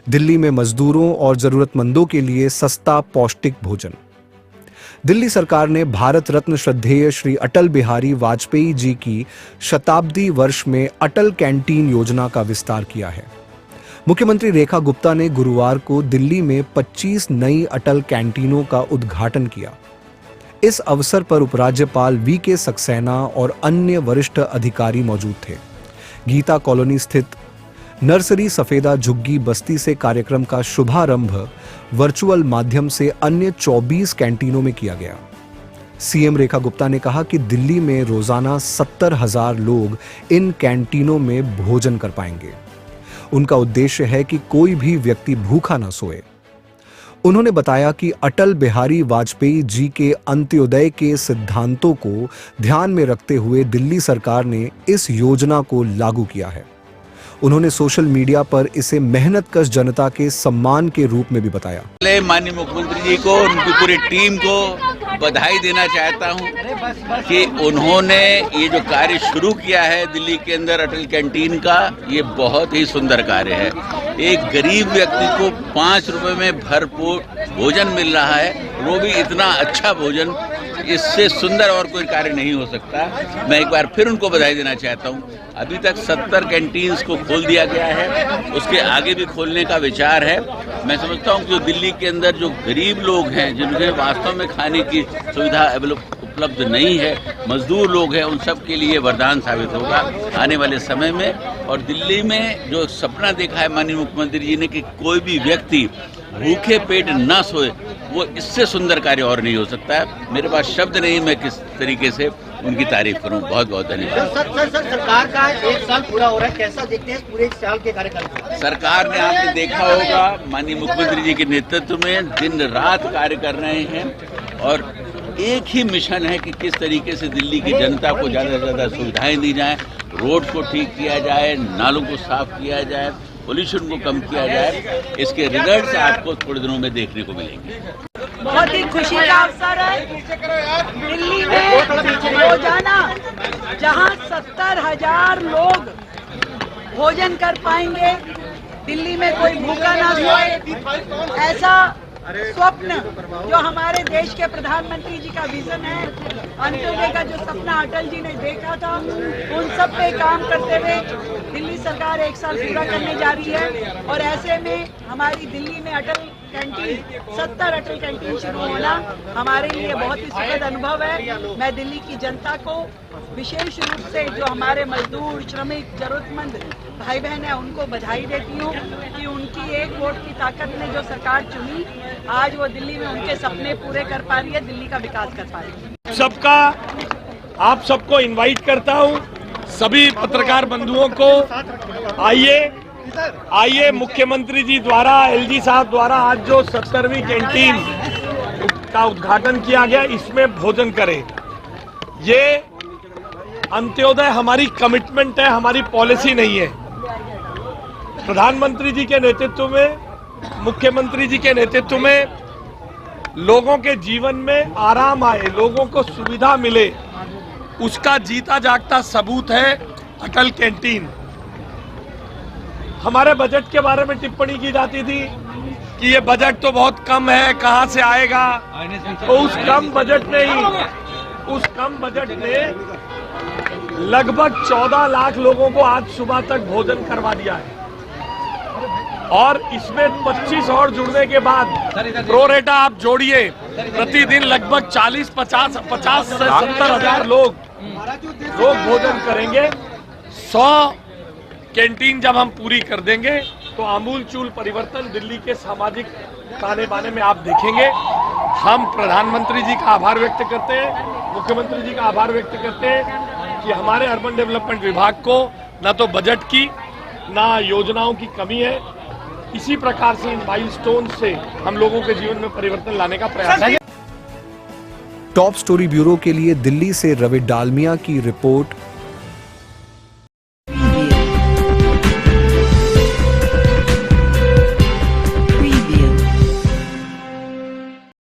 दिल्ली में मजदूरों और जरूरतमंदों के लिए सस्ता पौष्टिक भोजन। दिल्ली सरकार ने भारत रत्न श्रद्धेय श्री अटल बिहारी वाजपेयी जी की शताब्दी वर्ष में अटल कैंटीन योजना का विस्तार किया है। मुख्यमंत्री रेखा गुप्ता ने गुरुवार को दिल्ली में 25 नई अटल कैंटीनों का उद्घाटन किया। इस अवसर पर उपराज्यपाल वी.के. सक्सेना और अन्य वरिष्ठ अधिकारी मौजूद थे। गीता कॉलोनी स्थित नर्सरी सफेदा झुग्गी बस्ती से कार्यक्रम का शुभारंभ वर्चुअल माध्यम से अन्य 24 कैंटीनों में किया गया। सीएम रेखा गुप्ता ने कहा कि दिल्ली में रोजाना 70,000 लोग इन कैंटीनों में भोजन कर पाएंगे। उनका उद्देश्य है कि कोई भी व्यक्ति भूखा न सोए। उन्होंने बताया कि अटल बिहारी वाजपेयी जी के अंत्योदय के सिद्धांतों को ध्यान में रखते हुए दिल्ली सरकार ने इस योजना को लागू किया है। उन्होंने सोशल मीडिया पर इसे मेहनतकश जनता के सम्मान के रूप में भी बताया। माननीय मुख्यमंत्री जी को, उनकी पूरी टीम को बधाई देना चाहता हूं कि उन्होंने ये जो कार्य शुरू किया है दिल्ली के अंदर अटल कैंटीन का, ये बहुत ही सुंदर कार्य है। एक गरीब व्यक्ति को 5 रुपए में भरपूर भोजन मिल रहा है, वो भी इतना अच्छा भोजन, इससे सुंदर और कोई कार्य नहीं हो सकता। मैं एक बार फिर उनको बधाई देना चाहता हूं। अभी तक 70 कैंटीन्स को खोल दिया गया है, उसके आगे भी खोलने का विचार है। मैं समझता हूं कि जो दिल्ली के अंदर जो गरीब लोग हैं, जिन्हें वास्तव में खाने की सुविधा उपलब्ध नहीं है, मजदूर लोग हैं, उन सब के लिए वरदान साबित होगा आने वाले समय में। और दिल्ली में जो सपना देखा है माननीय मुख्यमंत्री जी ने कि कोई भी व्यक्ति भूखे पेट न सोए, वो इससे सुंदर कार्य और नहीं हो सकता है। मेरे पास शब्द नहीं, मैं किस तरीके से उनकी तारीफ करूं। बहुत बहुत धन्यवाद। सर, सरकार का 1 साल पूरा हो रहा है, कैसा देखते हैं पूरे 1 साल के कार्यकाल को? सरकार ने, आपने देखा होगा, माननीय मुख्यमंत्री जी के नेतृत्व में दिन रात कार्य कर रहे हैं और एक ही मिशन है कि किस तरीके से दिल्ली की जनता को ज़्यादा से ज़्यादा सुविधाएं दी जाएं, रोड को ठीक किया जाए, नालों को साफ किया जाए, पोल्यूशन को कम किया जाए। इसके रिजल्ट्स आपको थोड़े दिनों में देखने को मिलेंगे। बहुत ही खुशी का अवसर है। दिल्ली में रोजाना जहां 70,000 लोग भोजन कर पाएंगे, दिल्ली में कोई भूखा ना सोए, ऐसा स्वप्न जो हमारे देश के प्रधानमंत्री जी का विजन है, अंत्योदय का जो सपना अटल जी ने देखा था, उन सब पे काम करते हुए दिल्ली सरकार 1 साल पूरा करने जा रही है। और ऐसे में हमारी दिल्ली में अटल कैंटीन, 70 अटल कैंटीन शुरू होना हमारे लिए बहुत ही सुखद अनुभव है। मैं दिल्ली की जनता को विशेष रूप से जो हमारे मजदूर, श्रमिक, जरूरतमंद भाई बहन है, उनको बधाई देती हूँ कि उनकी एक वोट की ताकत ने जो सरकार चुनी, आज वो दिल्ली में उनके सपने पूरे कर पा रही है, दिल्ली का विकास कर पा रही है। सबका, आप सबको इनवाइट करता हूँ, सभी पत्रकार बंधुओं को, आइए मुख्यमंत्री जी द्वारा, एलजी साहब द्वारा आज जो 70वीं कैंटीन का उद्घाटन किया गया, इसमें भोजन करें। ये अंत्योदय हमारी कमिटमेंट है, हमारी पॉलिसी नहीं है। प्रधानमंत्री जी के नेतृत्व में, मुख्यमंत्री जी के नेतृत्व में लोगों के जीवन में आराम आए, लोगों को सुविधा मिले, उसका जीता जागता सबूत है अटल कैंटीन। हमारे बजट के बारे में टिप्पणी की जाती थी कि ये बजट तो बहुत कम है, कहां से आएगा। तो उस कम बजट में लगभग 14 लाख लोगों को आज सुबह तक भोजन करवा दिया है। और इसमें 25 और जुड़ने के बाद प्रोरेटा आप जोड़िए, प्रतिदिन लगभग 50 से 70,000 लोग भोजन करेंगे। 100 कैंटीन जब हम पूरी कर देंगे तो आमूलचूल परिवर्तन दिल्ली के सामाजिक ताने बाने में आप देखेंगे। हम प्रधानमंत्री जी का आभार व्यक्त करते हैं, मुख्यमंत्री जी का आभार व्यक्त करते हैं कि हमारे अर्बन डेवलपमेंट विभाग को न तो बजट की, ना योजनाओं की कमी है। इसी प्रकार से इन माइलस्टोन से हम लोगों के जीवन में परिवर्तन लाने का प्रयास है। टॉप स्टोरी ब्यूरो के लिए दिल्ली से रवि डालमिया की रिपोर्ट।